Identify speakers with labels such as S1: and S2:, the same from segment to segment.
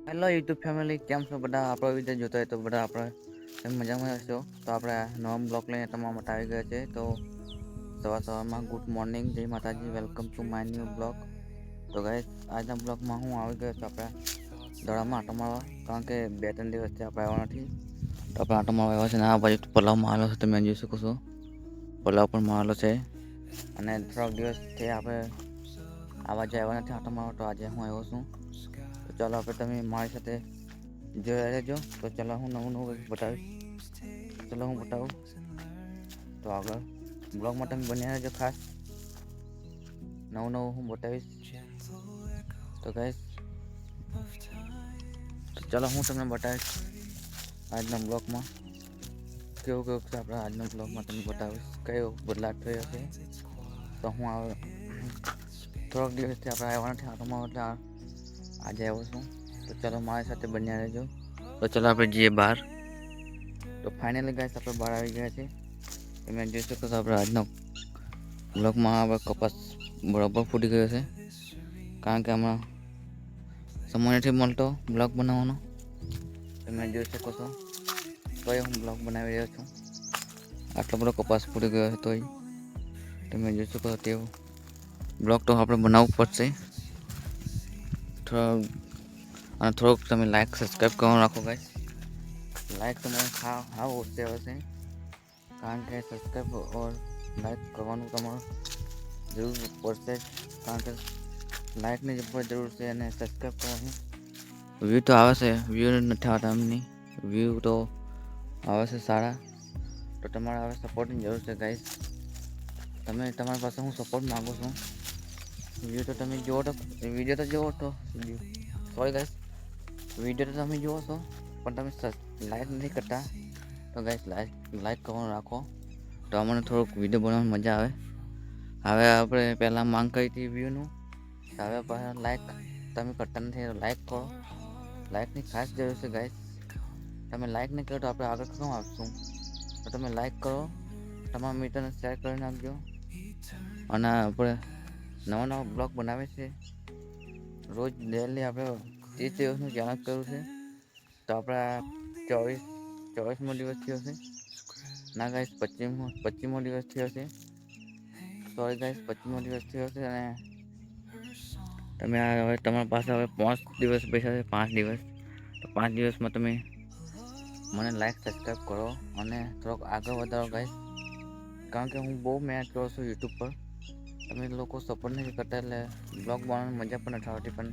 S1: Hello YouTube family, કેમ છો બધા? આપણો વિડીયો જોતા હોય તો બધા આપણે મજામાં હશો. તો આપણે નવા બ્લોગ લઈને તમારા માટે આવી ગયા છે. તો સવારમાં ગુડ મોર્નિંગ, જય માતાજી, welcome to my new blog. તો ગાઈસ, આજના બ્લોગમાં હું આવી ગયો છું આપણે દડામાં આટો મારવા, કારણ કે 2-3 દિવસથી આપણે આવ્યા નથી. તો આપણે આટો મારવા આવ્યા છે અને આ બાજુ પલાવ મારેલો છે, તમે જોઈ શકો છો. પલાવ પણ મારેલો છે અને થોડાક દિવસથી આપણે આ બાજુ આવ્યા નથી આટો મારવા, તો આજે હું આવ્યો છું. તો ચાલો આપણે તમે મારી સાથે જોયા રહેજો. તો ચાલો હું નવું બતાવીશ. ચાલો હું બતાવું તો આગળ બ્લોગમાં તમે બન્યા રહેજો. ખાસ નવું હું બતાવીશ. તો ગાઈસ, તો ચાલો હું તમને બતાવીશ આજના બ્લોગમાં કેવું છે. આપણે આજના બ્લોગમાં તમને બતાવીશ કયો બદલાવ થયો છે. તો હું થોડાક દિવસથી આપણે આવ્યા નથી આટોમાં, એટલે આજે આવ્યો છું. તો ચાલો મારી સાથે બન્યા રહેજો. તો ચાલો આપણે જઈએ બહાર. તો ફાઇનલી ગાઈસ, આપણે બહાર આવી ગયા છે. તમે જોઈ શકો છો આપણે આજનો બ્લોગમાં આપણે કપાસ બરાબર ફૂટી ગયો છે, કારણ કે હમણાં સમય નથી મળતો બ્લોગ બનાવવાનો. તમે જોઈ શકો છો તો હું બ્લોગ બનાવી રહ્યો છું. આટલો બધો કપાસ ફૂટી ગયો છે, તોય તમે જોઈ શકો છો તેવું બ્લોગ તો આપણે બનાવવું પડશે. થોડોક તમે લાઈક સબસ્ક્રાઈબ કરવાનું રાખો ગાઈસ. લાઈક તો મને હા ઓછે હશે, કારણ કે સબસ્ક્રાઈબ ઓર લાઈક કરવાનું તમારું જરૂર પડશે, કારણ કે લાઈકની જરૂર છે અને સબસ્ક્રાઈબ કરવાનું. વ્યૂ તો આવે છે, વ્યૂ નથી આવતા એમની. વ્યૂ તો આવે છે સારા, તો તમારે હવે સપોર્ટની જરૂર છે ગાઈસ. તમારી પાસે હું સપોર્ટ માગું છું. વ્યૂ તો તમે જુઓ તો વિડીયો તો જુઓ તો સોરી ગાઈસ, વિડીયો તો તમે જુઓ છો પણ તમે લાઈક નથી કરતા. તો ગાઈસ, લાઈક કરવાનું રાખો, તો અમને થોડુંક વિડીયો બનાવવાની મજા આવે. હવે આપણે પહેલાં માંગ કરી હતી વ્યૂનું, હવે લાઈક તમે કરતા નથી. લાઈક કરો, લાઈકની ખાસ જરૂર છે ગાઈસ. તમે લાઈક નહીં કરો તો આપણે આગળ શું આપશું? તો તમે લાઈક કરો, તમારા મિત્રને શેર કરી નાખજો. અને આપણે નવા બ્લોગ બનાવે છે રોજ ડેલી. આપણે 30 દિવસનું ચેલેન્જ કર્યું છે, તો આપણા 24મો દિવસ થયો છે. ના ગાઈસ, 25મો દિવસ થયો છે. સોરી ગાઈસ, 25મો દિવસ થયો છે. અને તમે હવે તમારી પાસે હવે 5 દિવસ બચ્યા છે. 5 દિવસ, તો 5 દિવસમાં તમે મને લાઈક સબસ્ક્રાઈબ કરો અને થોડોક આગળ વધારો ગાઈસ, કારણ કે હું બહુ મહેનત કરું છું યુટ્યુબ પર. તમે લોકો સપોર્ટ નથી કરતા, એટલે બ્લોગ બનાવવાની મજા પણ નથી આવતી. પણ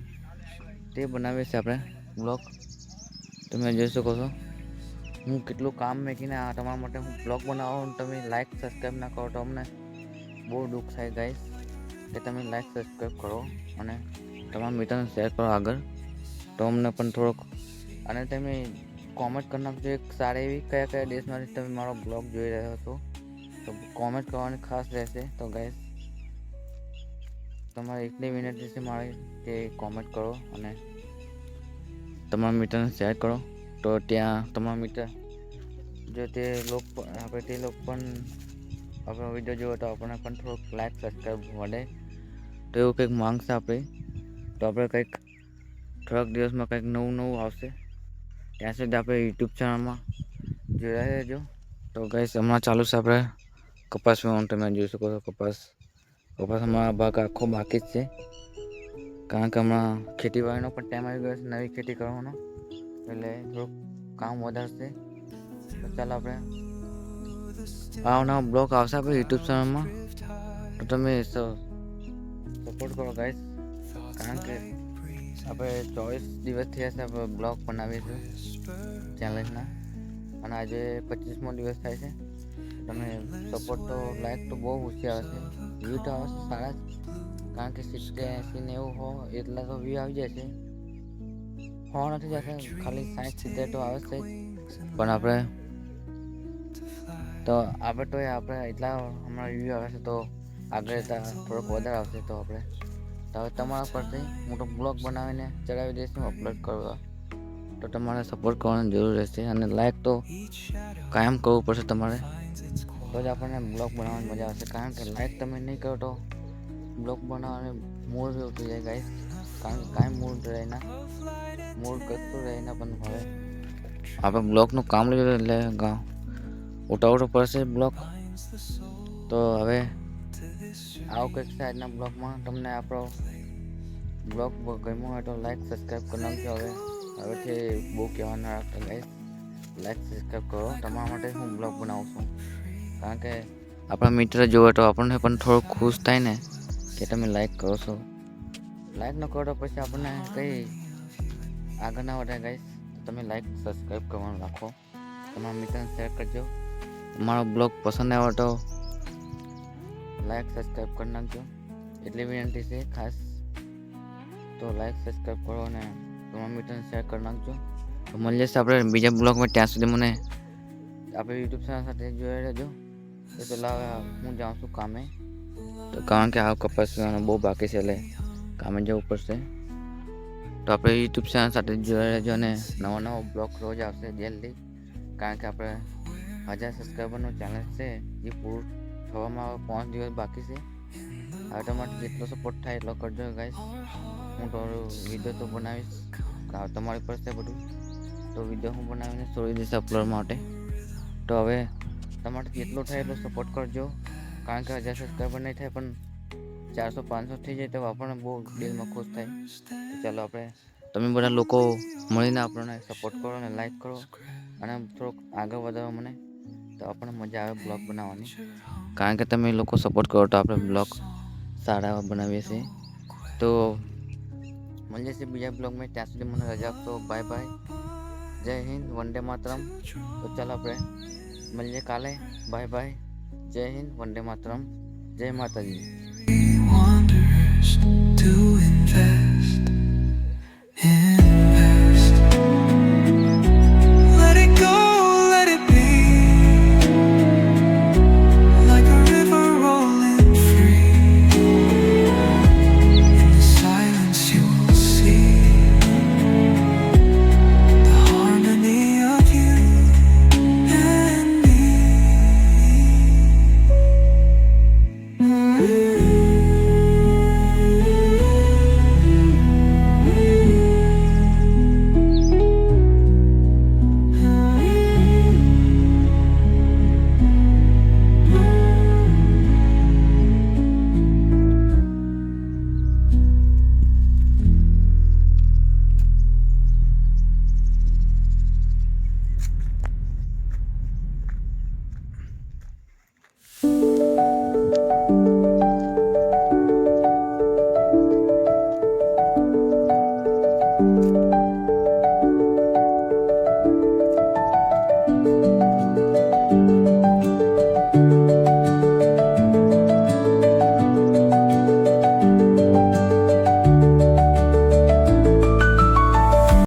S1: તે બનાવીએ છીએ આપણે બ્લોગ, તમે જોઈ શકો છો. હું કેટલું કામ મેકીને તમારા માટે હું બ્લોગ બનાવું, તમે લાઈક સબસ્ક્રાઈબ ના કરો તો અમને બહુ દુઃખ થાય ગાઈસ. કે તમે લાઈક સબસ્ક્રાઈબ કરો અને તમારા મિત્રને શેર કરો આગળ, તો અમને પણ થોડોક. અને તમે કોમેન્ટ કરી નાખજો એક સારી એવી, કયા દેશમાંથી તમે મારો બ્લોગ જોઈ રહ્યો છો, તો કોમેન્ટ કરવાની ખાસ રહેશે. તો ગાઈસ, તમારે એટલી વિનંતી છે મારી કે કોમેન્ટ કરો અને તમારા મિત્રને શેર કરો. તો ત્યાં તમારા મિત્ર જો તે લોકો પણ આપણો વિડીયો જોવો તો આપણને પણ થોડુંક લાઈક સબસ્ક્રાઈબ મળે. તો એવું કંઈક માંગશે આપણે, તો આપણે કંઈક થોડાક દિવસમાં કંઈક નવું આવશે. ત્યાં સુધી આપણે યુટ્યુબ ચેનલમાં જોયા રહેજો. તો ગાઈસ, હમણાં ચાલુ છે આપણે કપાસ વીણવાનું. તમે જોઈ શકો છો કપાસમાં ભાગ આખો બાકી જ છે, કારણ કે હમણાં ખેતીવાડીનો પણ ટાઈમ આવી ગયો છે, નવી ખેતી કરવાનો, એટલે થોડુંક કામ વધારશે. તો ચાલો આપણે નવા બ્લોગ આવશે આપણે યુટ્યુબ ચેનલમાં, તો તમે સપોર્ટ કરો ગાઈસ. કારણ કે આપણે 24 દિવસ થયા છે આપણે બ્લોગ બનાવીશું ચેલેન્જના, અને આજે 25મો દિવસ થાય છે. તમે સપોર્ટ તો લાઈક તો બહુ ઓછી આવે છે, વ્યૂ તો આવે છે સારા જ, કારણ કે 70-80 ને એવું હોય એટલા તો વ્યૂ આવી જાય છે. નથી જતા, ખાલી 60-70 તો આવે છે જ. પણ આપણે એટલા હમણાં વ્યૂ આવે છે, તો આગળ થોડોક વધારે આવશે. તો હવે તમારા પરથી મોટો બ્લોગ બનાવીને ચડાવી દઈશું અપલોડ કરવા. તો તમારે સપોર્ટ કરવાની જરૂર રહેશે, અને લાઈક તો કાયમ કરવું પડશે તમારે, તો જ આપણને બ્લોગ બનાવવાની મજા આવશે. કારણ કે લાઈક તમે નહીં કરો તો બ્લોગ બનાવવાની મૂડ બી ઉતરી જાય ગાઈસ, કારણ કે કાંઈ મૂડ રહે ના, મૂડ કશું રહે ના, પણ હવે આપણે બ્લોકનું કામ લીધું એટલે ઉઠાવવું પડશે બ્લોક. તો હવે આવો કંઈક સાઈડના બ્લોગમાં તમને આપણો બ્લોગ ગમ્યો હોય તો લાઈક સબસ્ક્રાઈબ કરી નાખજો. હવેથી બહુ કહેવા ના રાખતા ગાઈસ, લાઈક સબસ્ક્રાઈબ કરો. તમારા માટે હું બ્લોગ બનાવું છું, કારણ કે આપણા મિત્ર જોવે તો આપણને પણ થોડું ખુશ થાય ને કે તમે લાઈક કરો છો. લાઈક ન કરો તો પછી આપણને કંઈ આગળ ના વધારે ગાઈસ. તમે લાઈક સબસ્ક્રાઈબ કરવાનું રાખો, તમારા મિત્રને શેર કરજો. મારો બ્લોગ પસંદ આવ્યો તો લાઈક સબસ્ક્રાઈબ કરી નાખજો, એટલી વિનંતી છે ખાસ. તો લાઈક સબસ્ક્રાઈબ કરો અને તમારા મિત્રને શેર કરી નાખજો. તો મળીએ છીએ આપણે બીજા બ્લોગમાં. ત્યાં સુધી મને આપણે યુટ્યુબ ચેનલ સાથે જોઈ રહેજો. તો પહેલાં હું જાઉં છું કામે, તો કારણ કે આ કપાસ સીવવાનું બહુ બાકી છે એટલે કામે જવું પડશે. તો આપણે યુટ્યુબ ચેનલ સાથે જોઈ રહેજો અને નવા બ્લોગ રોજ આવશે જલ્દી, કારણ કે આપણે 1000 સબસ્ક્રાઈબરનું ચેનલ છે એ પૂરું થવામાં 5 દિવસ બાકી છે. હવે તમારે જેટલો સપોર્ટ થાય એટલો કરજો ગાઈસ. હું તો વિડીયો તો બનાવીશ, તમારી પર છે બધું. તો વિડીયો હું બનાવીને છોડી દઈશ અપલોડ માટે. તો હવે તમારે જેટલો થાય એટલો સપોર્ટ કરજો, કારણ કે 1000 સબસ્ક્રાઈબર નહીં થાય પણ 400-500 થઈ જાય તો આપણને બહુ દિલમાં ખુશ થાય. તો ચાલો આપણે તમે બધા લોકો મળીને આપણને સપોર્ટ કરો અને લાઈક કરો અને થોડુંક આગળ વધારો મને, તો આપણને મજા આવે બ્લોગ બનાવવાની. કારણ કે તમે લોકો સપોર્ટ કરો તો આપણે બ્લોગ સારા એવા બનાવીએ છીએ. તો મળીએ છીએ બીજા બ્લોગમાં, ત્યાં સુધી મને રજા આપશો. બાય બાય, જય હિન્દ, વંદે માતરમ. તો ચાલો આપણે મળીએ કાલે. બાય બાય, જય હિન્દ, વંદે માતરમ, જય માતાજી.